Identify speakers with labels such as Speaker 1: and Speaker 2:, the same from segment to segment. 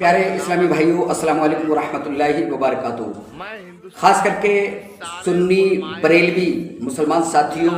Speaker 1: प्यारे इस्लामी भाइयों, अस्सलाम वालेकुम वरहमतुल्लाहि वबरकातुहू। ख़ास करके सुन्नी बरेलवी मुसलमान साथियों,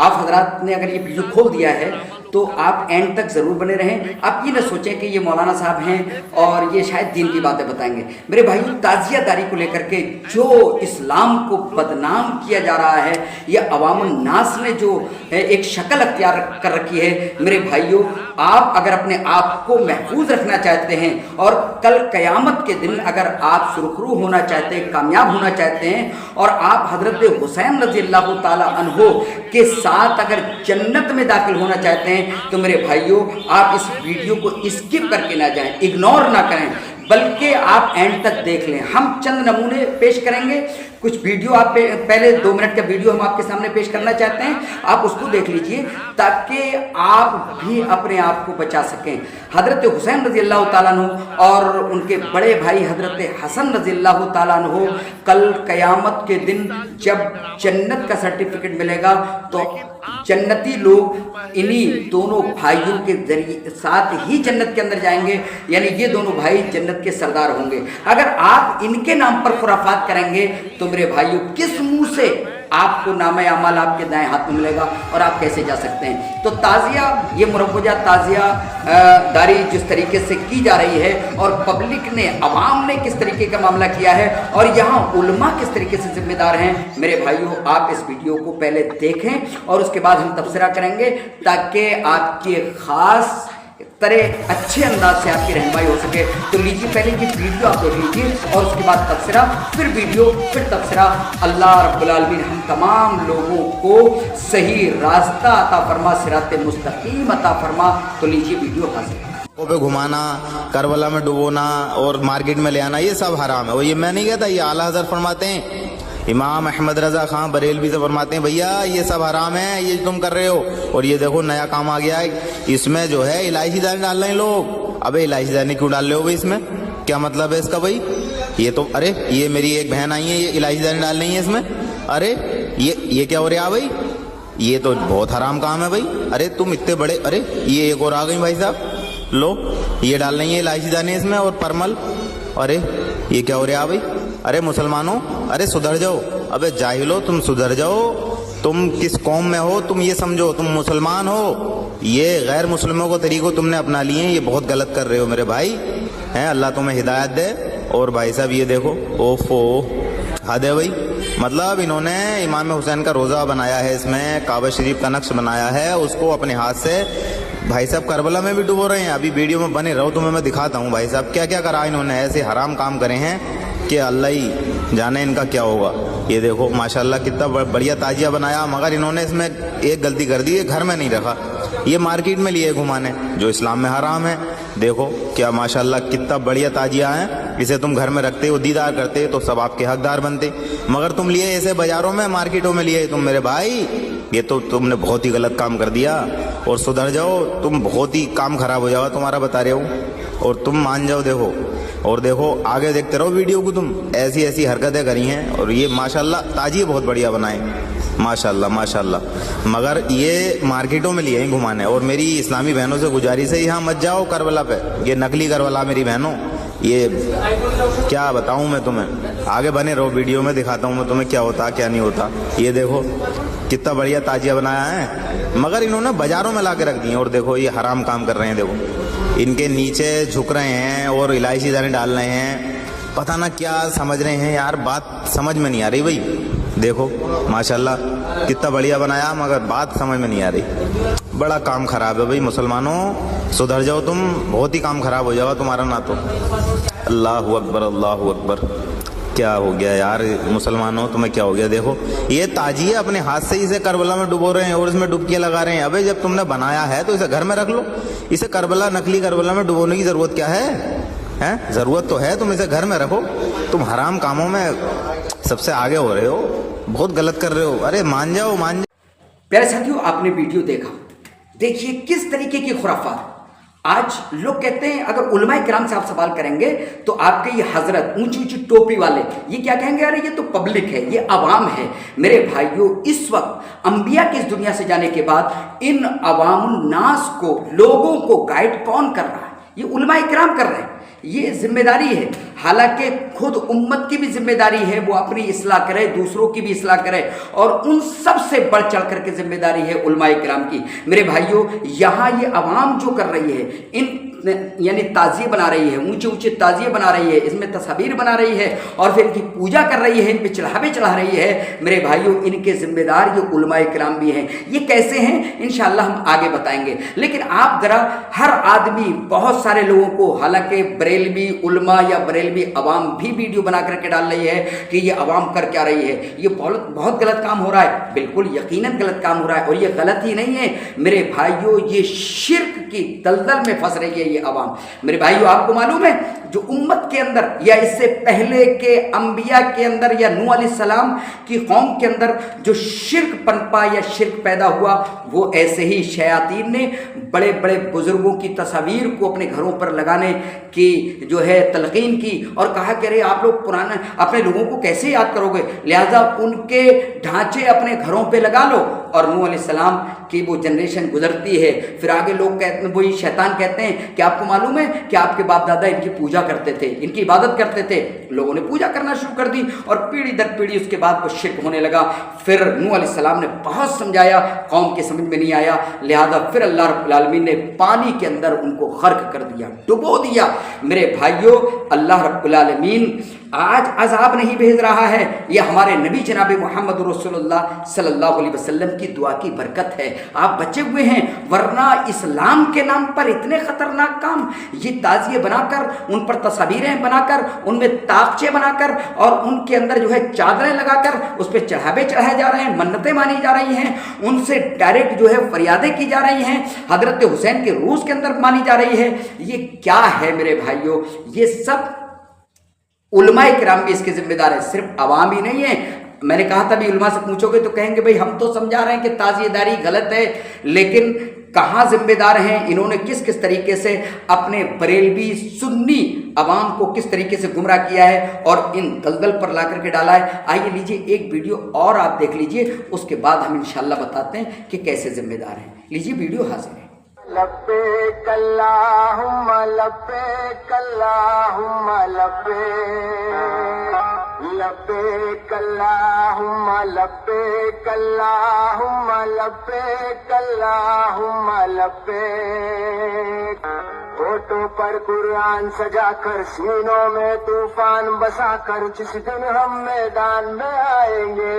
Speaker 1: आप हजरात ने अगर ये वीडियो खोल दिया है तो आप एंड तक ज़रूर बने रहें। आप ये न सोचें कि ये मौलाना साहब हैं और ये शायद दीन की बातें बताएंगे। मेरे भाइयों, ताज़ियादारी को लेकर के जो इस्लाम को बदनाम किया जा रहा है, ये अवामुन नास ने जो एक शक्ल अख्तियार कर रखी है, मेरे भाइयों, आप अगर अपने आप को महफूज रखना चाहते हैं और कल क़यामत के दिन अगर आप सुरखरू होना चाहते हैं, कामयाब होना चाहते हैं और आप हज़रत हुसैन रज़ियल्लाहु ताला अन्हो के साथ अगर जन्नत में दाखिल होना चाहते हैं, तो मेरे भाइयों, आप इस वीडियो को स्किप करके ना जाएं, इग्नोर ना करें, बल्कि आप एंड तक देख लें। हम चंद नमूने पेश करेंगे। कुछ वीडियो आप पहले 2 मिनट का वीडियो हम आपके सामने पेश करना चाहते हैं, आप उसको देख लीजिए ताकि आप भी अपने आप को बचा सकें। हज़रत हुसैन रज़ियल्लाहु ताला अन्हु और उनके बड़े भाई हज़रत हसन रज़ियल्लाहु ताला अन्हु कल क़यामत के दिन जब जन्नत का सर्टिफिकेट मिलेगा तो जन्नती लोग इन्हीं दोनों भाइयों के जरिए साथ ही जन्नत के अंदर जाएंगे, यानी ये दोनों भाई जन्नत के सरदार होंगे। अगर आप इनके नाम पर खुराफात करेंगे तो मेरे भाइयों, किस मुंह से आपको नामे अमाल आपके दाएं हाथ में मिलेगा और आप कैसे जा सकते हैं? तो ताज़िया, ये मुरव्वजा ताज़िया दारी जिस तरीके से की जा रही है और पब्लिक ने, अवाम ने किस तरीके का मामला किया है और यहाँ उलमा किस तरीके से जिम्मेदार हैं, मेरे भाइयों, आप इस वीडियो को पहले देखें और उसके बाद हम तबसरा करेंगे ताकि आपके ख़ास तरह अच्छे अंदाज से आपकी रहनुमाई हो सके। तो लीजिए, पहले ये वीडियो आप देख लीजिए और उसके बाद तबसरा, फिर वीडियो, फिर तबसरा। अल्लाह रब्बुल आलमीन हम तमाम लोगों को सही रास्ता अता फरमा, सिराते मुस्तकीम अता फरमा। तो लीजिए वीडियो हाजिर।
Speaker 2: पे घुमाना, करबला में डुबोना और मार्केट में ले आना, ये सब हराम है। वो ये मैं नहीं कहता, ये आला हज़रत फरमाते हैं, इमाम अहमद रज़ा खान बरेलवी से फरमाते हैं, भैया ये सब हराम है, ये तुम कर रहे हो। और ये देखो नया काम आ गया है, इसमें जो है इलायची दानी डाल रहे हैं लोग। अबे इलायची दानी क्यों डाल रहे हो भाई? इसमें क्या मतलब है इसका भाई? ये तो, अरे ये मेरी एक बहन आई है, ये इलायची दानी डाल रही है इसमें। अरे ये क्या हो रहा है भाई? ये तो बहुत हराम काम है भाई। अरे तुम इतने बड़े, अरे ये एक और आ गई भाई साहब, लो ये डाल रही है इलायची दानी इसमें और परमल। अरे ये क्या हो रहा है भाई? अरे मुसलमानों, अरे सुधर जाओ। अबे जाहिलो, तुम सुधर जाओ। तुम किस कौम में हो, तुम ये समझो, तुम मुसलमान हो। ये गैर मुस्लिमों को तरीकों तुमने अपना लिए हैं, ये बहुत गलत कर रहे हो मेरे भाई हैं। अल्लाह तुम्हें हिदायत दे। और भाई साहब ये देखो, ओफो, हद है भाई। मतलब इन्होंने इमाम हुसैन का रोज़ा बनाया है, इसमें काबा शरीफ का नक्श बनाया है, उसको अपने हाथ से भाई साहब करबला में भी डुबो रहे हैं। अभी वीडियो में बने रहो, तुम्हें मैं दिखाता हूँ भाई साहब क्या क्या करा इन्होंने। ऐसे हराम काम करे हैं कि अल्लाह ही जाने इनका क्या होगा। ये देखो माशाल्लाह कितना बढ़िया ताजिया बनाया, मगर इन्होंने इसमें एक गलती कर दी, घर में नहीं रखा, ये मार्केट में लिए घुमाने, जो इस्लाम में हराम है। देखो क्या माशाल्लाह कितना बढ़िया ताजिया है, इसे तुम घर में रखते हो, दीदार करते तो सब आपके हकदार बनते, मगर तुम लिए ऐसे बाजारों में, मार्केटों में लिए तुम मेरे भाई। ये तो तुमने बहुत ही गलत काम कर दिया और सुधर जाओ, तुम बहुत ही काम खराब हो जाओगा तुम्हारा, बता रहे हो, और तुम मान जाओ। देखो और देखो, आगे देखते रहो वीडियो को, तुम ऐसी ऐसी हरकतें करी हैं। और ये माशाल्लाह ताजिए बहुत बढ़िया बनाए, माशाल्लाह माशाल्लाह, मगर ये मार्केटों में लिए हैं घुमाने। और मेरी इस्लामी बहनों से गुजारिश है, यहाँ मत जाओ करबला पे, ये नकली करबला मेरी बहनों, ये क्या बताऊं मैं तुम्हें। आगे बने रहो, वीडियो में दिखाता हूँ मैं तुम्हें क्या होता क्या नहीं होता। ये देखो कितना बढ़िया ताजिया बनाया है, मगर इन्होंने बाजारों में ला के रख दिए। और देखो ये हराम काम कर रहे हैं, देखो इनके नीचे झुक रहे हैं और इलायची दाने डाल रहे हैं, पता ना क्या समझ रहे हैं यार, बात समझ में नहीं आ रही भाई। देखो माशाल्लाह कितना बढ़िया बनाया, मगर बात समझ में नहीं आ रही। बड़ा काम खराब है भाई, मुसलमानों सुधर जाओ तुम, बहुत ही काम खराब हो जाएगा तुम्हारा ना तो। अल्लाहु अकबर, अल्लाहु अकबर। क्या हो गया यार मुसलमानों, तुम्हें क्या हो गया? देखो ये ताजिए अपने हाथ से इसे करबला में डुबो रहे हैं और इसमें डुबकियां लगा रहे हैं। अबे जब तुमने बनाया है तो इसे घर में रख लो, इसे करबला, नकली करबला में डुबोने की जरूरत क्या है? हैं, जरूरत तो है, तुम इसे घर में रखो। तुम हराम कामों में सबसे आगे हो रहे हो, बहुत गलत कर रहे हो। अरे मान जाओ, मान जाओ।
Speaker 1: प्यारे साथियों, आपने वीडियो देखा, देखिए किस तरीके की खुराफात। आज लोग कहते हैं, अगर उलमाए किराम से आप सवाल करेंगे तो आपके ये हजरत ऊंची ऊंची टोपी वाले ये क्या कहेंगे? अरे ये तो पब्लिक है, ये अवाम है। मेरे भाइयों, इस वक्त अंबिया की इस दुनिया से जाने के बाद इन अवामुन नास को, लोगों को गाइड कौन कर रहा है? ये उलमाए किराम कर रहे हैं। یہ ذمہ داری ہے، حالانکہ خود امت کی بھی ذمہ داری ہے وہ اپنی اصلاح کرے، دوسروں کی بھی اصلاح کرے، اور ان سب سے بڑھ چڑھ کر کے ذمہ داری ہے علماء کرام کی۔ میرے بھائیوں، یہاں یہ عوام جو کر رہی ہے، ان یعنی تعزیے بنا رہی ہے، اونچے اونچے تعزیے بنا رہی ہے، اس میں تصاویر بنا رہی ہے اور پھر ان کی پوجا کر رہی ہے، ان پہ چڑھاوے چڑھا رہی ہے، میرے بھائیوں ان کے ذمہ دار یہ علماء کرام بھی ہیں۔ یہ کیسے ہیں انشاءاللہ ہم آگے بتائیں گے، لیکن آپ ذرا ہر آدمی، بہت سارے لوگوں کو، حالانکہ بریلوی علماء یا بریلوی عوام بھی ویڈیو بنا کر کے ڈال رہی ہے کہ یہ عوام کر کیا رہی ہے، یہ بہت غلط کام ہو رہا ہے، بالکل یقیناً غلط کام ہو رہا ہے، اور یہ غلط ہی نہیں ہے میرے بھائیوں، یہ شرک کی دلدل میں پھنس رہی ہے یہ عوام۔ میرے بھائیوں، آپ کو معلوم ہے جو امت کے اندر یا اس سے پہلے کے انبیاء کے اندر یا نوح علیہ السلام کی قوم کے اندر جو شرک پنپا یا شرک پیدا ہوا، وہ ایسے ہی شیاطین نے بڑے بڑے بزرگوں کی تصاویر کو اپنے گھروں پر لگانے کی جو ہے تلقین کی، اور کہا کہ ارے آپ لوگ پرانا اپنے لوگوں کو کیسے یاد کرو گے، لہذا ان کے ڈھانچے اپنے گھروں پہ لگا لو۔ اور نوح علیہ السلام کی وہ جنریشن گزرتی ہے، پھر آگے لوگ کہتے ہیں، وہی شیطان کہتے ہیں کہ آپ کو معلوم ہے کہ آپ کے باپ دادا ان کی پوجا کرتے تھے، ان کی عبادت کرتے تھے، لوگوں نے پوجا کرنا شروع کر دی اور پیڑھی در پیڑھی اس کے بعد وہ شرک ہونے لگا۔ پھر نوح علیہ السلام نے بہت سمجھایا، قوم کے سمجھ میں نہیں آیا، لہذا پھر اللہ رب العالمین نے پانی کے اندر ان کو غرق کر دیا، ڈبو دیا۔ میرے بھائیوں، اللہ رب العالمین آج عذاب نہیں بھیج رہا ہے، یہ ہمارے نبی جناب محمد رسول اللہ صلی اللہ علیہ وسلم کی دعا کی برکت ہے، آپ بچے ہوئے ہیں، ورنہ اسلام کے نام پر اتنے خطرناک کام، یہ تعزیے بنا کر، ان پر تصاویریں بنا کر، ان میں طاقچے بنا کر، اور ان کے اندر جو ہے چادریں لگا کر اس پہ چڑھاوے چڑھائے جا رہے ہیں، منتیں مانی جا رہی ہیں، ان سے ڈائریکٹ جو ہے فریادیں کی جا رہی ہیں، حضرت حسین کے روز کے اندر مانی جا رہی ہے۔ یہ کیا ہے میرے بھائیوں؟ یہ سب علماء کرام بھی اس کے ذمہ دار ہیں، صرف عوام ہی نہیں ہے۔ میں نے کہا تھا بھی علماء سے پوچھو گے تو کہیں گے بھئی ہم تو سمجھا رہے ہیں کہ تعزیہ داری غلط ہے، لیکن کہاں ذمہ دار ہیں؟ انہوں نے کس کس طریقے سے اپنے بریلوی سنی عوام کو کس طریقے سے گمراہ کیا ہے اور ان دلدل پر لا کر کے ڈالا ہے۔ آئیے لیجئے ایک ویڈیو اور آپ دیکھ لیجئے، اس کے بعد ہم انشاءاللہ بتاتے ہیں کہ کیسے ذمہ دار ہیں۔ لیجئے ویڈیو حاضر ہے۔
Speaker 3: لبیک اللہم لبیک اللہم لبیک، لبیک اللہم لبیک اللہم لبیک اللہم لبیک۔ ہوٹوں پر قرآن سجا کر، سینوں میں طوفان بسا کر، جس دن ہم میدان میں آئیں گے،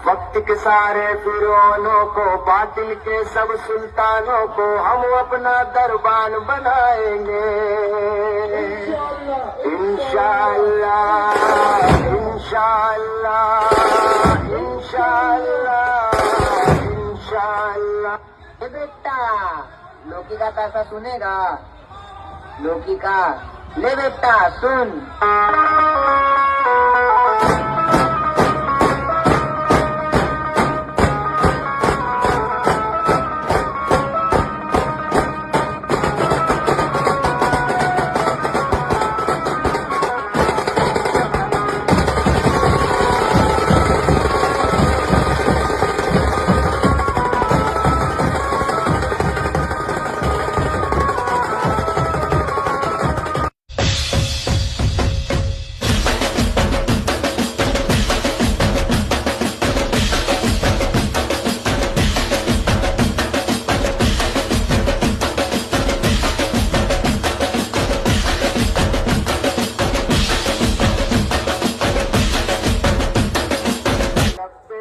Speaker 3: وقت کے سارے فرعونوں کو، باطل کے سب سلطانوں کو ہم اپنا دربان بنائیں گے، انشاءاللہ انشاءاللہ انشاءاللہ انشاءاللہ۔ بیٹا لوکی کا پیسہ سنے گا، لوکی کا لے بیٹا سن۔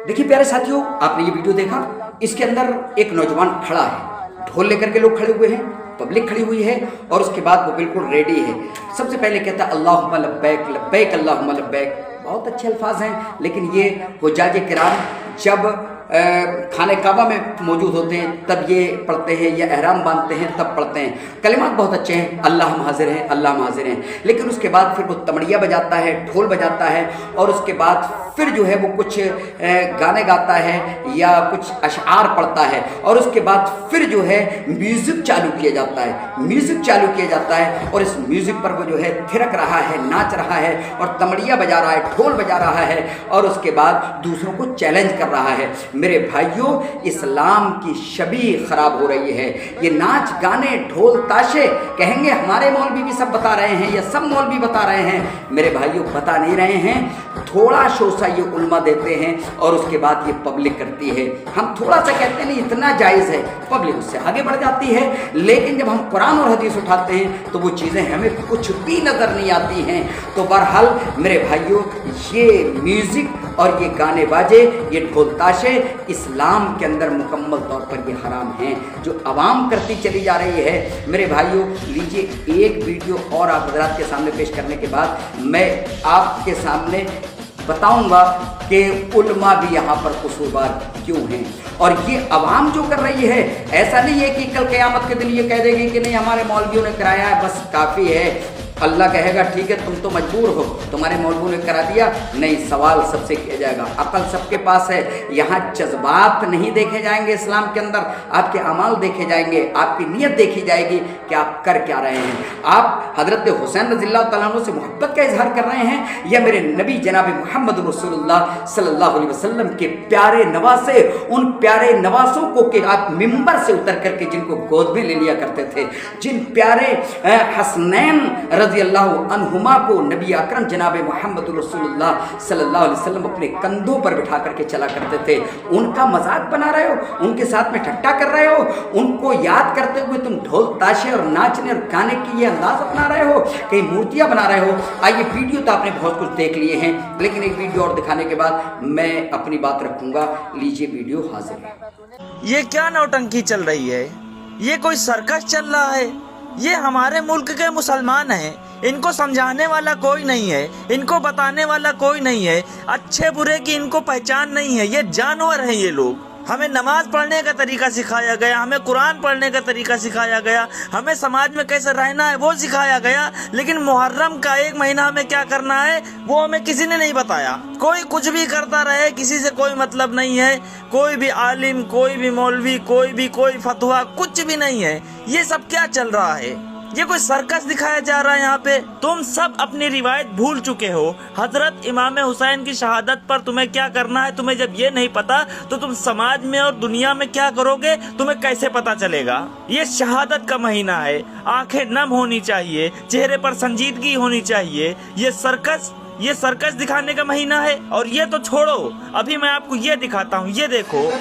Speaker 1: دیکھیے پیارے ساتھیوں، آپ نے یہ ویڈیو دیکھا، اس کے اندر ایک نوجوان کھڑا ہے، ڈھول لے کر کے لوگ کھڑے ہوئے ہیں، پبلک کھڑی ہوئی ہے، اور اس کے بعد وہ بالکل ریڈی ہے۔ سب سے پہلے کہتا ہے اللہم لبیک لبیک اللہم لبیک۔ بہت اچھے الفاظ ہیں، لیکن یہ حجاج کرام جب خانہ کعبہ میں موجود ہوتے ہیں تب یہ پڑھتے ہیں، یا احرام باندھتے ہیں تب پڑھتے ہیں۔ کلمات بہت اچھے ہیں، اللہ ہم حاضر ہیں، اللہ ہم حاضر ہیں، لیکن اس کے بعد پھر وہ تمڑیا بجاتا ہے، ڈھول بجاتا ہے، اور اس کے بعد پھر جو ہے وہ کچھ گانے گاتا ہے یا کچھ اشعار پڑھتا ہے، اور اس کے بعد پھر جو ہے میوزک چالو کیا جاتا ہے، میوزک چالو کیا جاتا ہے، اور اس میوزک پر وہ جو ہے تھرک رہا ہے، ناچ رہا ہے، اور تمڑیا بجا رہا ہے، ڈھول بجا رہا ہے، اور اس کے بعد دوسروں کو چیلنج کر رہا ہے۔ मेरे भाइयों, इस्लाम की शबी खराब हो रही है। ये नाच गाने ढोल ताशे, कहेंगे हमारे मौलवी भी सब बता रहे हैं या सब मौलवी बता रहे हैं। मेरे भाइयों, बता नहीं रहे हैं, थोड़ा शोसा ये उल्मा देते हैं और उसके बाद ये पब्लिक करती है। हम थोड़ा सा कहते हैं नहीं इतना जायज़ है, पब्लिक उससे आगे बढ़ जाती है। लेकिन जब हम कुरान और हदीस उठाते हैं तो वो चीज़ें हमें कुछ भी नज़र नहीं आती हैं। तो बहरहाल मेरे भाइयों, ये म्यूज़िक और ये गाने बाजे, ये ढोल ताशे इस्लाम के अंदर मुकम्मल तौर पर ये हराम हैं, जो आवाम करती चली जा रही है। मेरे भाइयों, लीजिए एक वीडियो और आप हज़रात के सामने पेश करने के बाद मैं आपके सामने बताऊंगा कि उल्मा भी यहाँ पर कसूरवार क्यों हैं। और ये आवाम जो कर रही है, ऐसा नहीं है कि कल क़यामत के दिन ये कह देगी कि नहीं हमारे मौलवियों ने कराया है, बस काफ़ी है। अल्लाह कहेगा ठीक है तुम तो मजबूर हो, तुम्हारे मौलवियों ने करा दिया। नहीं, सवाल सबसे किया जाएगा। अकल सबके पास है। यहाँ जज्बात नहीं देखे जाएंगे इस्लाम के अंदर, आपके अमाल देखे जाएंगे, आपकी नीयत देखी जाएगी कि आप कर क्या रहे हैं। आप हज़रत हुसैन रज़ियल्लाहु तआला अन्हु से मोहब्बत का इजहार कर रहे हैं या मेरे नबी जनाब मोहम्मद रसूलुल्लाह सल्लल्लाहु अलैहि वसल्लम के प्यारे नवासे, उन प्यारे नवासों को कि आप मिंबर से उतर करके जिनको गोद में ले लिया करते थे, जिन प्यारे हसनैन रज़ियल्लाहु अन्हुमा को नबी अकरम जनाब मोहम्मद रसूलुल्लाह सल्लल्लाहु अलैहि वसल्लम अपने कंधों पर बिठा करके चला करते थे, उनका मजाक बना रहे हो, उनके साथ में ठट्टा कर रहे हो, उनको याद करते हुए तुम ढोल ताशे और नाचने और गाने की ये अंदाज अपना रहे हो, कई मूर्तियां बना रहे हो। आइए, वीडियो तो आपने बहुत कुछ देख लिए हैं, लेकिन एक वीडियो और दिखाने के बाद मैं अपनी बात रखूंगा। लीजिए वीडियो हाजिर है।
Speaker 4: ये क्या नौटंकी चल रही है? ये कोई सर्कस चल रहा है? ये हमारे मुल्क के मुसलमान हैं, इनको समझाने वाला कोई नहीं है, इनको बताने वाला कोई नहीं है, अच्छे बुरे की इनको पहचान नहीं है। ये जानवर हैं ये लोग। हमें नमाज पढ़ने का तरीका सिखाया गया, हमें कुरान पढ़ने का तरीका सिखाया गया, हमें समाज में कैसे रहना है वो सिखाया गया, लेकिन मुहर्रम का एक महीना हमें क्या करना है वो हमें किसी ने नहीं बताया। कोई कुछ भी करता रहे, किसी से कोई मतलब नहीं है, कोई भी आलिम, कोई भी मौलवी, कोई फतवा, कुछ भी नहीं है। ये सब क्या चल रहा है? ये कोई सर्कस दिखाया जा रहा है यहाँ पे। तुम सब अपनी रिवायत भूल चुके हो। हजरत इमाम हुसैन की शहादत पर तुम्हें क्या करना है, तुम्हें जब ये नहीं पता तो तुम समाज में और दुनिया में क्या करोगे, तुम्हें कैसे पता चलेगा? ये शहादत का महीना है, आंखें नम होनी चाहिए, चेहरे पर संजीदगी होनी चाहिए। ये सर्कस दिखाने का महीना है। और ये तो छोड़ो, अभी मैं आपको ये दिखाता हूँ, ये देखो।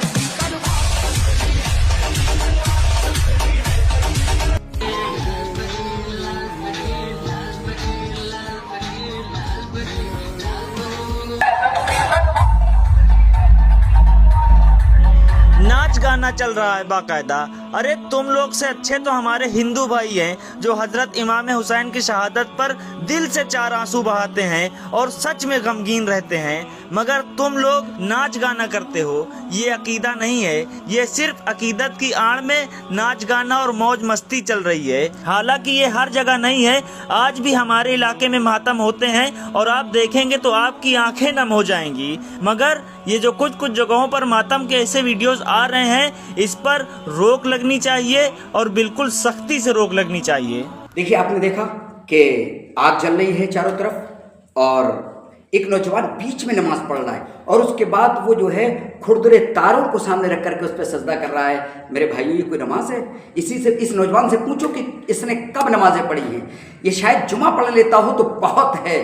Speaker 4: नाच गाना चल रहा है बाकायदा। अरे तुम लोग से अच्छे तो हमारे हिंदू भाई हैं जो हजरत इमाम हुसैन की शहादत पर दिल से चार आंसू बहाते हैं और सच में गमगीन रहते हैं, मगर तुम लोग नाच गाना करते हो। ये अकीदा नहीं है, ये सिर्फ अकीदत की आड़ में नाच गाना और मौज मस्ती चल रही है। हालांकि ये हर जगह नहीं है, आज भी हमारे इलाके में मातम होते हैं और आप देखेंगे तो आपकी आंखें नम हो जाएंगी। मगर ये जो कुछ जगहों पर मातम के ऐसे वीडियोस आ रहे हैं, इस पर रोक लगनी चाहिए और बिल्कुल सख्ती से रोक लगनी चाहिए।
Speaker 1: देखिए, आपने देखा कि आग जल रही है चारों तरफ और एक नौजवान बीच में नमाज पढ़ रहा है और उसके बाद वो जो है खुरदुरे तारों को सामने रख करके उस पर सजदा कर रहा है। मेरे भाइयों, ये कोई नमाज है? इस नौजवान से पूछो कि इसने कब नमाजें पढ़ी हैं। ये शायद जुमा पढ़ लेता हो तो बहुत है।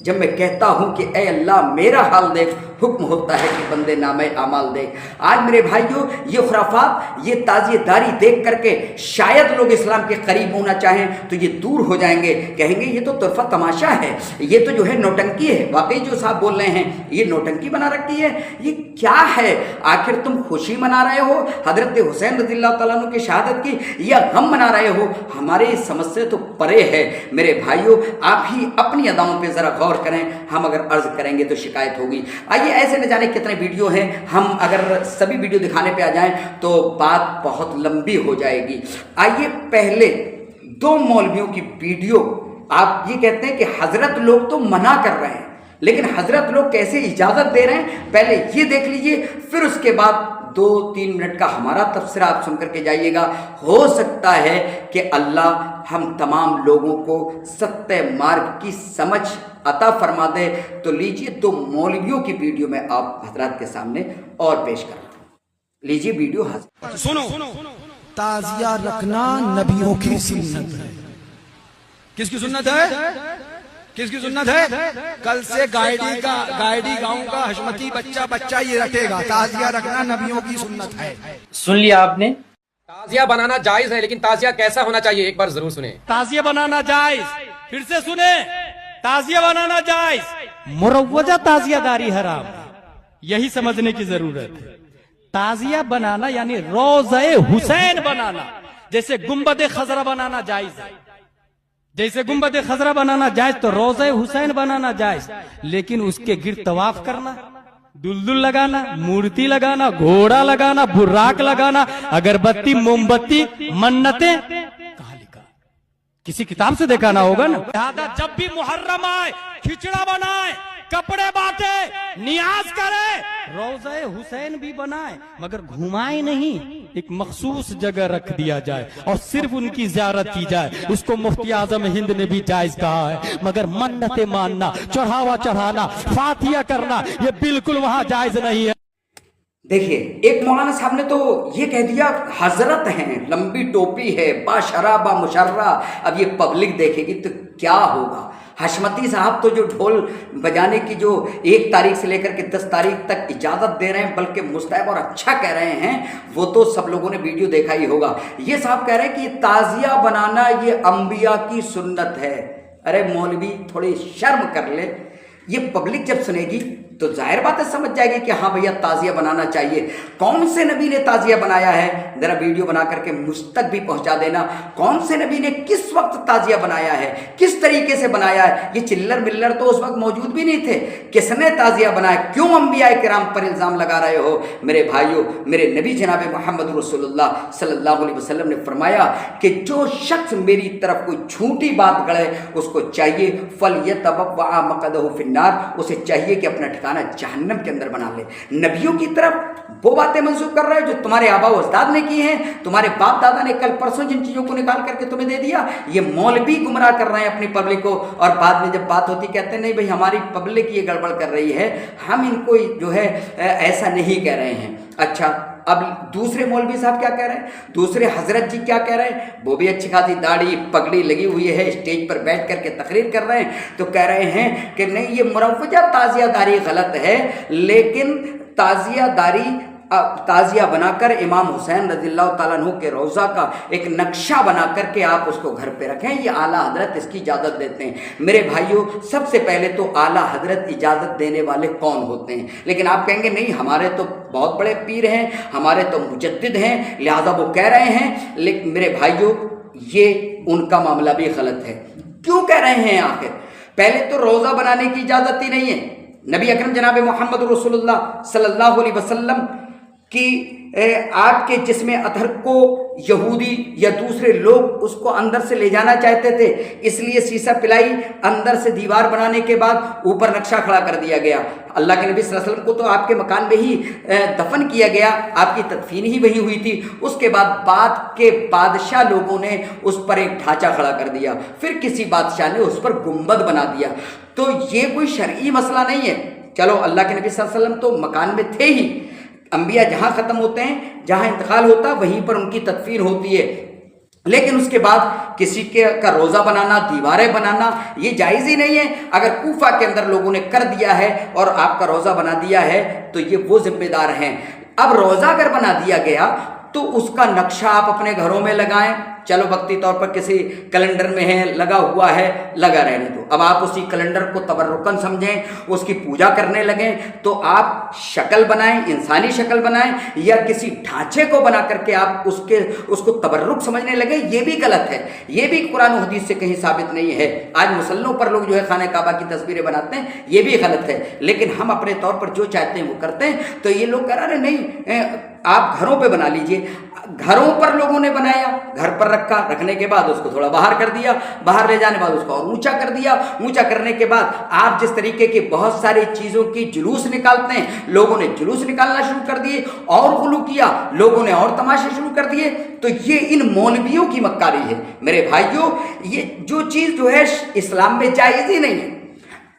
Speaker 1: जब मैं कहता हूँ कि ए अल्लाह मेरा हाल देख, हुक्म होता है कि बंदे नामे अमाल देख। आज मेरे भाइयों, ये खुराफात, ये ताज़ियेदारी देख करके शायद लोग इस्लाम के करीब होना चाहें तो ये दूर हो जाएंगे, कहेंगे ये तो तोहफा तमाशा है, ये तो जो है नौटंकी है। वाकई जो साहब बोल रहे हैं, ये नौटंकी बना रखी है। ये क्या है? आखिर तुम खुशी मना रहे हो हजरत हुसैन रज़ियल्लाहु तआला अन्हु की शहादत की, या गम मना रहे हो? हमारे समझ से तो परे है। मेरे भाइयों, आप ही अपनी अदाओं पर ज़रा गौर करें, हम अगर अर्ज करेंगे तो शिकायत होगी। आइए, ऐसे न जाने कितने वीडियो हैं, हम अगर सभी वीडियो दिखाने पे आ जाएं तो बात बहुत लंबी हो जाएगी। आइए, पहले दो मौलवियों की वीडियो। आप ये कहते हैं कि हजरत लोग तो मना कर रहे हैं, लेकिन हजरत लोग कैसे इजाज़त दे रहे हैं, पहले ये देख लीजिए, फिर उसके बाद 2-3 मिनट का हमारा तबसरा आप सुन करके जाइएगा। हो सकता है कि अल्लाह हम तमाम लोगों को सत्य मार्ग की समझ अता फरमा दे। तो लीजिए, 2 मौलवियों की वीडियो में आप हजरात के सामने और पेश कर रहा हूँ। लीजिए वीडियो हाजिर।
Speaker 5: सुनो, ताजिया रखना नबियों की सुन्नत है। किसकी सुन्नत है? किसकी सुन्नत है? कल से गाइडी गाँव का हशमती बच्चा ये रखेगा। ताजिया रखना नबियों की सुन्नत है।
Speaker 6: सुन लिया आपने?
Speaker 7: ताजिया बनाना जायज है, लेकिन ताजिया कैसा होना चाहिए एक बार जरूर सुने।
Speaker 8: ताजिया बनाना जायज, फिर से सुने, ताजिया बनाना जायज, मुरव्वजा ताजियादारी हराम, यही समझने की जरूरत है। ताजिया बनाना यानी रोज़े हुसैन बनाना, जैसे गुंबद खजरा बनाना जायज है, जैसे गुंबद खजरा बनाना जायज तो रोज़े हुसैन बनाना जायज, लेकिन उसके गिर्द तवाफ करना, दुलदुल लगाना, मूर्ति लगाना, घोड़ा लगाना, बुर्राक लगाना, अगरबत्ती, मोमबत्ती, मन्नतें, कहाँ लिखा? किसी किताब से देखा ना होगा ना। लिहाजा जब भी मुहर्रम आए, खिचड़ा बनाए, कपड़े बांटे, नियाज करे, रोज़े हुसैन भी बनाए, मगर घुमाए नहीं, एक मखसूस जगह रख दिया जाए और सिर्फ उनकी ज़ियारत की जाए। उसको मुफ्ती आज़म हिंद ने भी जायज कहा है, मगर मन्नतें मानना, चढ़ावा चढ़ाना, फातिया करना, ये बिल्कुल वहां जायज नहीं है।
Speaker 1: देखिए, एक मौलाना साहब ने तो ये कह दिया हजरत हैं, लंबी टोपी है, बाशरा बा मुशर्रा। अब ये पब्लिक देखेगी तो क्या होगा। हशमती साहब तो जो ढोल बजाने की जो 1 तारीख से लेकर के 10 तारीख तक इजाज़त दे रहे हैं, बल्कि मुस्तहब और अच्छा कह रहे हैं, वो तो सब लोगों ने वीडियो देखा ही होगा। ये साहब कह रहे हैं कि ताजिया बनाना ये अंबिया की सुन्नत है। अरे मौलवी थोड़ी शर्म कर ले। ये पब्लिक जब सुनेगी तो जाहिर बात है समझ जाएगी कि हाँ भैया ताजिया बनाना चाहिए। कौन से नबी ने ताजिया बनाया है, जरा वीडियो बना करके मुझ तक भी पहुंचा देना। कौन से नबी ने किस वक्त ताजिया बनाया है, किस तरीके से बनाया है। ये चिल्लर मिल्लर तो उस वक्त मौजूद भी नहीं थे। किसने ताजिया बनाया? क्यों अंबिया किराम पर इल्ज़ाम लगा रहे हो? मेरे भाइयों, मेरे नबी जनाब मोहम्मद रसूलुल्लाह सल्लल्लाहु अलैहि वसल्लम ने फरमाया कि जो शख्स मेरी तरफ कोई झूठी बात गढ़े, उसको चाहिए फल यतबव्वा मक़अदहु फिन्नार, उसे चाहिए कि अपना ठिकाना जहन्नम के अंदर बना ले। नबियों की तरफ वो बातें मंसूब कर रहे हैं जो तुम्हारे आबा उस्ताद ने की हैं, तुम्हारे बाप दादा ने कल परसों जिन चीज़ों को निकाल करके तुम्हें दे दिया। ये मौलवी गुमराह कर रहे हैं अपनी पब्लिक को, और बाद में जब बात होती कहते हैं नहीं भाई हमारी पब्लिक ये गड़बड़ कर रही है, हम इनको जो है ऐसा नहीं कह रहे हैं। अच्छा, अब दूसरे मौलवी साहब क्या कह रहे हैं, दूसरे हजरत जी क्या कह रहे हैं? वो भी अच्छी खासी दाढ़ी पगड़ी लगी हुई है, स्टेज पर बैठ करके तकरीर कर रहे हैं, तो कह रहे हैं कि नहीं ये मुरव्वजा ताजियादारी गलत है, लेकिन ताजिया बनाकर इमाम हुसैन रज़ियल्लाहु ताला अन्हु के रोज़ा का एक नक्शा बना करके आप उसको घर पे रखें, ये आला हजरत इसकी इजाज़त देते हैं। मेरे भाइयों, सबसे पहले तो आला हजरत इजाज़त देने वाले कौन होते हैं? लेकिन आप कहेंगे नहीं हमारे तो बहुत बड़े पीर हैं, हमारे तो मुजद्दिद हैं, लिहाजा वो कह रहे हैं। लेकिन मेरे भाइयों, ये उनका मामला भी गलत है। क्यों कह रहे हैं आखिर? पहले तो रोज़ा बनाने की इजाज़त ही नहीं है। नबी अकरम जनाब मोहम्मद रसूलुल्लाह सल्लल्लाहु अलैहि वसल्लम कि आपके जिस्म अतहर को यहूदी या दूसरे लोग उसको अंदर से ले जाना चाहते थे, इसलिए शीशा पिलाई अंदर से दीवार बनाने के बाद ऊपर नक्शा खड़ा कर दिया गया। अल्लाह के नबी सल्लल्लाहु अलैहि वसल्लम को तो आपके मकान में ही दफन किया गया, आपकी तदफीन ही वही हुई थी। उसके बाद के बादशाह लोगों ने उस पर एक ढांचा खड़ा कर दिया, फिर किसी बादशाह ने उस पर गुंबद बना दिया। तो ये कोई शरई मसला नहीं है। चलो, अल्लाह के नबी सल्लल्लाहु अलैहि वसल्लम तो मकान में थे ही, अंबिया जहाँ ख़त्म होते हैं, जहाँ इंतकाल होता है, वहीं पर उनकी तदफीन होती है। लेकिन उसके बाद किसी का रोज़ा बनाना, दीवारें बनाना, ये जायज़ ही नहीं है। अगर कूफा के अंदर लोगों ने कर दिया है और आपका रोज़ा बना दिया है तो ये वो जिम्मेदार हैं। अब रोज़ा अगर बना दिया गया तो उसका नक्शा आप अपने घरों में लगाएं। चलो वक्ती तौर पर किसी कैलेंडर में है, लगा हुआ है, लगा रहने दो। अब आप उसी कैलेंडर को तबर्रुकन समझें, उसकी पूजा करने लगें, तो आप शक्ल बनाएं, इंसानी शक्ल बनाएं, या किसी ढांचे को बना करके आप उसको तबर्रुक समझने लगे, ये भी गलत है। ये भी कुरान और हदीस से कहीं साबित नहीं है। आज मुसल्लों पर लोग जो है खाने काबा की तस्वीरें बनाते हैं, ये भी गलत है। लेकिन हम अपने तौर पर जो चाहते हैं वो करते हैं। तो ये लोग कह रहे नहीं, आप घरों पे बना लीजिए। घरों पर लोगों ने बनाया, घर पर रखा, रखने के बाद उसको थोड़ा बाहर कर दिया, बाहर ले जाने के बाद उसको और ऊंचा कर दिया, ऊंचा करने के बाद आप जिस तरीके की बहुत सारी चीज़ों की जुलूस निकालते हैं, लोगों ने जुलूस निकालना शुरू कर दिए और गुलू किया, लोगों ने और तमाशे शुरू कर दिए। तो ये इन मौलवियों की मक्कारी है। मेरे भाइयों, ये जो चीज़ जो है इस्लाम में जायज़ ही नहीं है।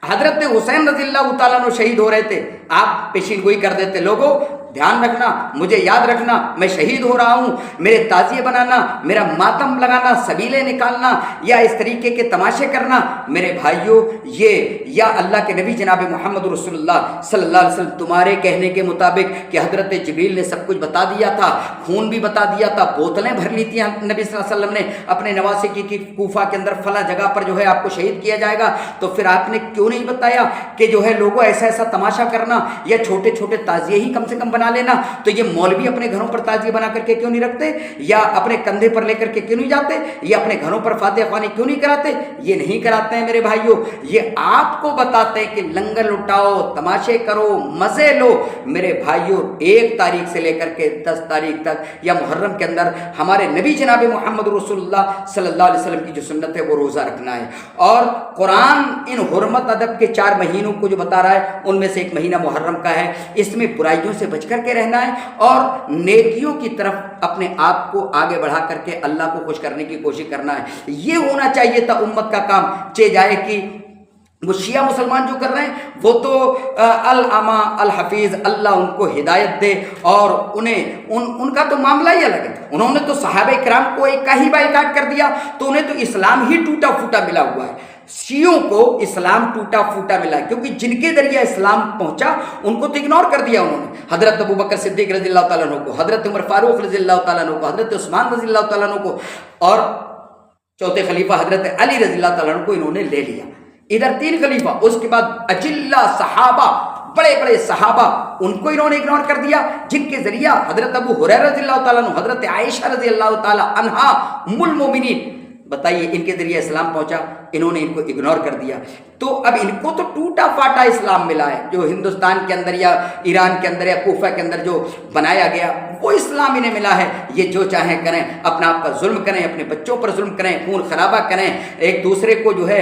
Speaker 1: हजरत हुसैन रज़ियल्लाहु ताला अन्हु शहीद हो रहे थे, आप पेशीनगोई कर देते। लोगों, ध्यान रखना, मुझे याद रखना, मैं शहीद हो रहा हूँ, मेरे ताजिए बनाना, मेरा मातम लगाना, सबीले निकालना या इस तरीके के तमाशे करना, मेरे भाइयों ये या अल्लाह के नबी जनाब मोहम्मद रसूलुल्लाह सल्लल्लाहु अलैहि वसल्लम तुम्हारे कहने के मुताबिक कि हजरत जिब्रील ने सब कुछ बता दिया था, खून भी बता दिया था, बोतलें भर ली थी नबी सल्लल्लाहु अलैहि वसल्लम ने अपने नवासे की कि कूफा के अंदर फला जगह पर जो है आपको शहीद किया जाएगा, तो फिर आपने क्यों नहीं बताया कि जो है लोगों ऐसा ऐसा तमाशा करना या छोटे छोटे ताजिए ही कम से कम बना लेना। तो ये मौलवी अपने घरों पर ताजिए बना करके क्यों नहीं रखते, या अपने कंधे पर लेकर के क्यों नहीं जाते, या अपने घरों पर फातिहा ख्वानी क्यों नहीं कराते? ये नहीं कराते हैं मेरे भाइयों, ये आपको बताते हैं कि लंगर लुटाओ, तमाशे करो, मजे लो। मेरे भाइयों 1 तारीख से लेकर के 10 तारीख तक या मुहर्रम के अंदर हमारे नबी जनाब मोहम्मद रसूलुल्लाह सल्लल्लाहु अलैहि वसल्लम की जो सुन्नत है वो रोज़ा रखना है। और कुरान इन हुर्मत अदब के 4 महीनों को जो बता रहा है उनमें से एक महीना मुहर्रम का है, इसमें बुराइयों से बच करके रहना है और नेकियों की तरफ अपने आप को आगे बढ़ा करके अल्लाह को खुश करने की कोशिश करना है। ये होना चाहिए था उम्मत का काम। चे जाए कि वो शिया मुसलमान जो कर रहे हैं वो तो अल अमा अल हफीज़, अल्लाह उनको हिदायत दे, और उन्हें उनका तो मामला ही अलग है। उन्होंने तो सहाबा इकराम को एक का ही बाइकाट कर दिया, तो उन्हें तो इस्लाम ही टूटा फूटा मिला हुआ है। शियों को इस्लाम टूटा फूटा मिला है क्योंकि जिनके जरिए इस्लाम पहुंचा उनको तो इग्नोर कर दिया उन्होंने। हजरत अबू बकर सिद्दीक रज़ियल्लाहु ताला अन्हु को, हजरत उमर फारूक रज़ियल्लाहु ताला अन्हु को, हजरत उस्मान रज़ियल्लाहु ताला अन्हु को, और चौथे खलीफा हजरत अली रज़ियल्लाहु ताला अन्हु को इन्होंने ले लिया। इधर 3 खलीफा, उसके बाद अजिल्ला सहाबा, बड़े बड़े सहाबा, उनको इन्होंने इग्नोर कर दिया, जिनके जरिया हजरत अबू हुरैरा रज़ियल्लाहु ताला अन्हु, हजरत आयशा रज़ियल्लाहु ताला अन्हा उम्मुल मोमिनीन, बताइए इनके जरिए इस्लाम पहुंचा, इन्होंने इनको इग्नोर कर दिया। तो अब इनको तो टूटा फाटा इस्लाम मिला है, जो हिंदुस्तान के अंदर या ईरान के अंदर या कूफा के अंदर जो बनाया गया वो इस्लाम इन्हें मिला है। ये जो चाहें करें, अपना आप पर जुल्म करें, अपने बच्चों पर जुल्म करें, खून खराबा करें, एक दूसरे को जो है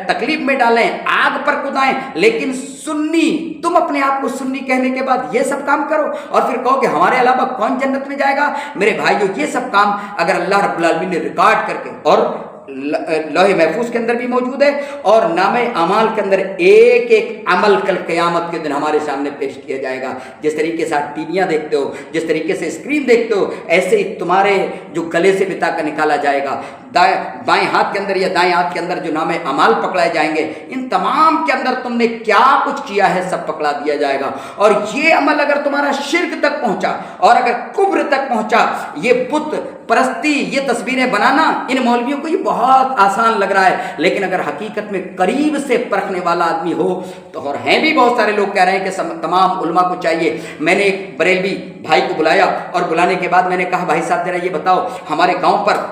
Speaker 1: तकलीफ में डालें, आग पर कुदाएं, लेकिन सुन्नी, तुम अपने आप को सुन्नी कहने के बाद ये सब काम करो और फिर कहो कि हमारे अलावा कौन जन्नत में जाएगा। मेरे भाइयों ये सब काम अगर अल्लाह रब्बुल आलमीन ने रिकॉर्ड करके, और लौहे महफूज के अंदर भी मौजूद है और नामे अमाल के अंदर एक एक अमल कल क़यामत के दिन हमारे सामने पेश किया जाएगा। जिस तरीके से आप टीवियाँ देखते हो, जिस तरीके से स्क्रीन देखते हो, ऐसे ही तुम्हारे जो गले से बिता कर निकाला जाएगा। बाएं हाथ के अंदर या दाएं हाथ के अंदर जो नामे अमाल पकड़ाए जाएंगे, इन तमाम के अंदर तुमने क्या कुछ किया है सब पकड़ा दिया जाएगा। और ये अमल अगर तुम्हारा शिर्क तक पहुंचा और अगर कुब्र तक पहुंचा, ये बुत परस्ती, ये तस्वीरें बनाना, इन मौलवियों को ये बहुत आसान लग रहा है, लेकिन अगर हकीकत में करीब से परखने वाला आदमी हो तो, और हैं भी बहुत सारे लोग कह रहे हैं कि तमाम उलमा को चाहिए। मैंने एक बरेलवी भाई को बुलाया और बुलाने के बाद मैंने कहा, भाई साहब जरा ये बताओ, हमारे गांव पर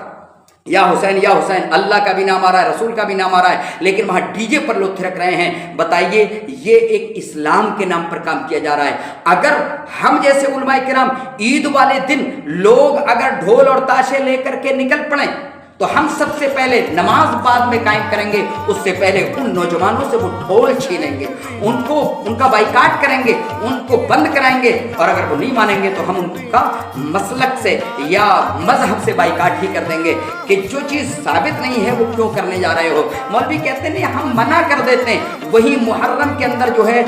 Speaker 1: या हुसैन अल्लाह का भी नाम आ रहा है, रसूल का भी नाम आ रहा है, लेकिन वहाँ डीजे पर लोग थिरक रहे हैं। बताइए ये एक इस्लाम के नाम पर काम किया जा रहा है। अगर हम जैसे उलमाए किराम ईद वाले दिन लोग अगर ढोल और ताशे लेकर के निकल पड़े तो हम सबसे पहले नमाज बाद में कायम करेंगे, उससे पहले उन नौजवानों से वो ढोल छीनेंगे, उनका बाइकाट करेंगे, उनको बंद कराएंगे, और अगर वो नहीं मानेंगे तो हम उनका मसलक से या मजहब से बाइकाट ही कर देंगे कि जो चीज़ साबित नहीं है वो क्यों करने जा रहे हो। मौलवी कहते नहीं, हम मना कर देते हैं। वही मुहर्रम के अंदर जो है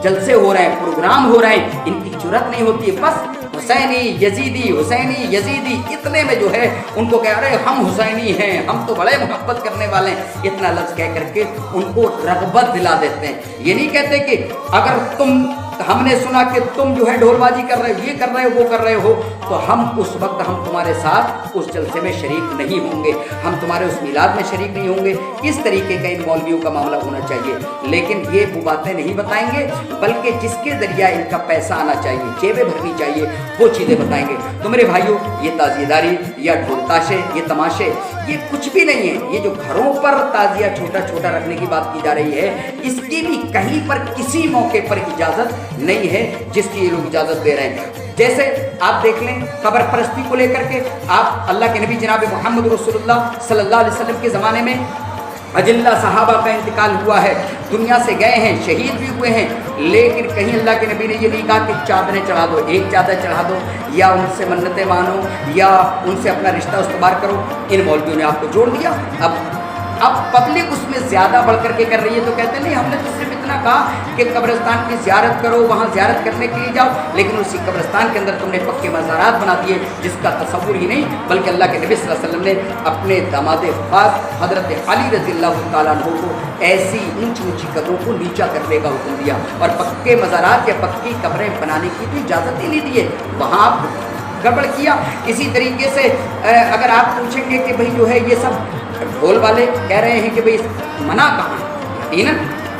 Speaker 1: जलसे हो रहे हैं, प्रोग्राम हो रहे हैं, इनकी जुर्रत नहीं होती है, बस हुसैनी यजीदी इतने में जो है उनको कह रहे हम हुसैनी हैं, हम तो बड़े मोहब्बत करने वाले हैं, इतना लफ्ज़ कह करके उनको रग़बत दिला देते हैं। ये नहीं कहते कि अगर हमने सुना कि तुम जो है ढोलबाजी कर रहे हो, ये कर रहे हो, वो कर रहे हो, तो हम उस वक्त हम तुम्हारे साथ उस जलसे में शरीक नहीं होंगे, हम तुम्हारे उस मिलाद में शरीक नहीं होंगे। इस तरीके का इन मौलवियों का मामला होना चाहिए। लेकिन ये वो बातें नहीं बताएंगे, बल्कि जिसके जरिया इनका पैसा आना चाहिए, जेबें भरनी चाहिए, वो चीज़ें बताएंगे। तो मेरे भाइयों, ये ताज़ियेदारी या ढोल ताशे, ये तमाशे, ये कुछ भी नहीं है। ये जो घरों पर ताज़िया छोटा छोटा रखने की बात की जा रही है, इसकी भी कहीं पर किसी मौके पर इजाज़त नहीं है जिसकी ये लोग इजाज़त दे रहे हैं। जैसे आप देख लें कब्र परस्ती को लेकर के, आप अल्लाह के नबी जनाब मोहम्मद रसूलुल्लाह सल्लल्लाहु अलैहि वसल्लम के ज़माने में अजिल्ला सहाबा का इंतकाल हुआ है, दुनिया से गए हैं, शहीद भी हुए हैं, लेकिन कहीं अल्लाह के नबी ने ये नहीं कहा कि चादरें चढ़ा दो, एक चादर चढ़ा दो, या उनसे मन्नतें मानो, या उनसे अपना रिश्ता उस्तवार करो। इन मौलवियों ने आपको जोड़ दिया। अब اب پبلک اس میں زیادہ بڑھ کر کے کر رہی ہے، تو کہتے ہیں نہیں ہم نے تو صرف اتنا کہا کہ قبرستان کی زیارت کرو، وہاں زیارت کرنے کے لیے جاؤ، لیکن اسی قبرستان کے اندر تم نے پکے مزارات بنا دیے جس کا تصور ہی نہیں، بلکہ اللہ کے نبی صلی اللہ علیہ وسلم نے اپنے داماد خاص حضرت علی رضی اللہ تعالیٰ عنہ کو ایسی اونچی اونچی قبروں کو نیچا کرنے کا حکم دیا، اور پکے مزارات یا پکی قبریں بنانے کی تو اجازت ہی نہیں دی ہے، وہاں آپ گڑبڑ کیا۔ اسی طریقے سے اگر آپ پوچھیں گے کہ بھئی جو ہے یہ سب ڈھول والے کہہ رہے ہیں کہ بھئی منع کہاں ہے، یقیناً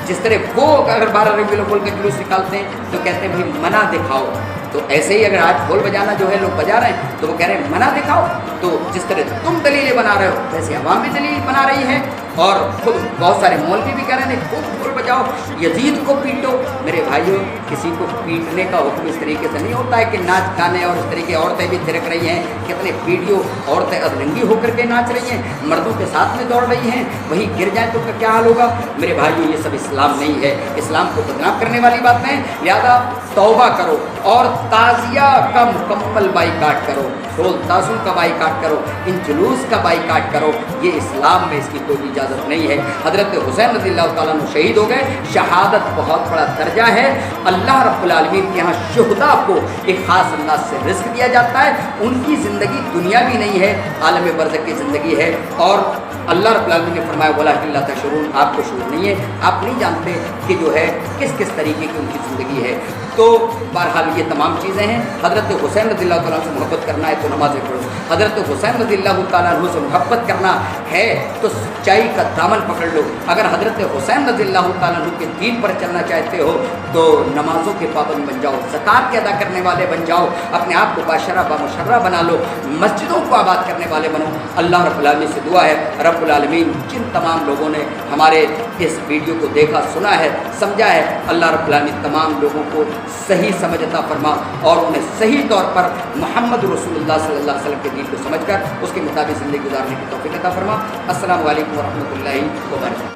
Speaker 1: جس طرح وہ اگر 12 ربیع الاول کا جلوس نکالتے ہیں تو کہتے ہیں بھئی منع دکھاؤ، تو ایسے ہی اگر آج ڈھول بجانا جو ہے لوگ بجا رہے ہیں تو وہ کہہ رہے ہیں منع دکھاؤ، تو جس طرح تم دلیلیں بنا رہے ہو ویسے عوام بھی دلیل بنا رہی ہے، اور خود بہت سارے مولوی بھی کہہ رہے ہیں خوب ڈھول بجاؤ، یزید کو پیٹو۔ میرے بھائیوں، کسی کو پیٹنے کا حکم اس طریقے سے نہیں ہوتا ہے کہ ناچ گانے اور اس طریقے عورتیں بھی تھرک رہی ہیں، کتنے ویڈیو عورتیں ادرنگی ہو کر کے ناچ رہی ہیں، مردوں کے ساتھ میں دوڑ رہی ہیں، وہی گر جائیں تو کیا حال ہوگا؟ میرے بھائیوں، یہ سب اسلام نہیں ہے، اسلام کو بدنام کرنے والی بات نہیں، لہذا توبہ کرو اور تعزیہ کا مکمل بائیکاٹ کرو، ڈھول تازوں کا بائیکاٹ کرو، ان جلوس کا بائیکاٹ کرو، یہ اسلام میں اس کی کوئی اجازت نہیں ہے۔ حضرت حسین رضی اللہ تعالیٰ عنہ شہید ہو گئے، شہادت بہت بڑا درجہ ہے، اللہ رب العالمین کے یہاں شہداء کو ایک خاص انداز سے رزق دیا جاتا ہے، ان کی زندگی دنیا بھی نہیں ہے، عالم برزخ کی زندگی ہے، اور اللہ رب العالمین نے فرمایا وَلَٰكِن لَا تَشْعُرُونَ، آپ کو شعور نہیں ہے، آپ نہیں جانتے کہ جو ہے کس کس طریقے کی ان کی زندگی ہے۔ تو بہرحال یہ تمام چیزیں ہیں۔ حضرت حسین رضی اللہ تعالیٰ عنہ سے محبت کرنا ہے تو نمازیں پڑھو، حضرت حسین رضی اللہ تعالیٰ عنہ سے محبت کرنا ہے تو سچائی کا دامن پکڑ لو، اگر حضرت حسین رضی اللہ تعالیٰ عنہ کے دین پر چلنا چاہتے ہو تو نمازوں کے پابند بن جاؤ، زکوٰۃ کے ادا کرنے والے بن جاؤ، اپنے آپ کو باشرہ بامشرہ بنا لو، مسجدوں کو آباد کرنے والے بنو۔ اللہ رب العالمین سے دعا ہے رب العالمین جن تمام لوگوں نے ہمارے اس ویڈیو کو دیکھا، سنا ہے، سمجھا ہے، اللہ رب العالمین تمام لوگوں کو صحیح سمجھ عطا فرما اور انہیں صحیح طور پر محمد رسول اللہ صلی اللہ علیہ وسلم کے دین کو سمجھ کر اس کے مطابق زندگی گزارنے کی توفیق عطا فرما۔ السلام علیکم ورحمۃ اللہ وبرکاتہ۔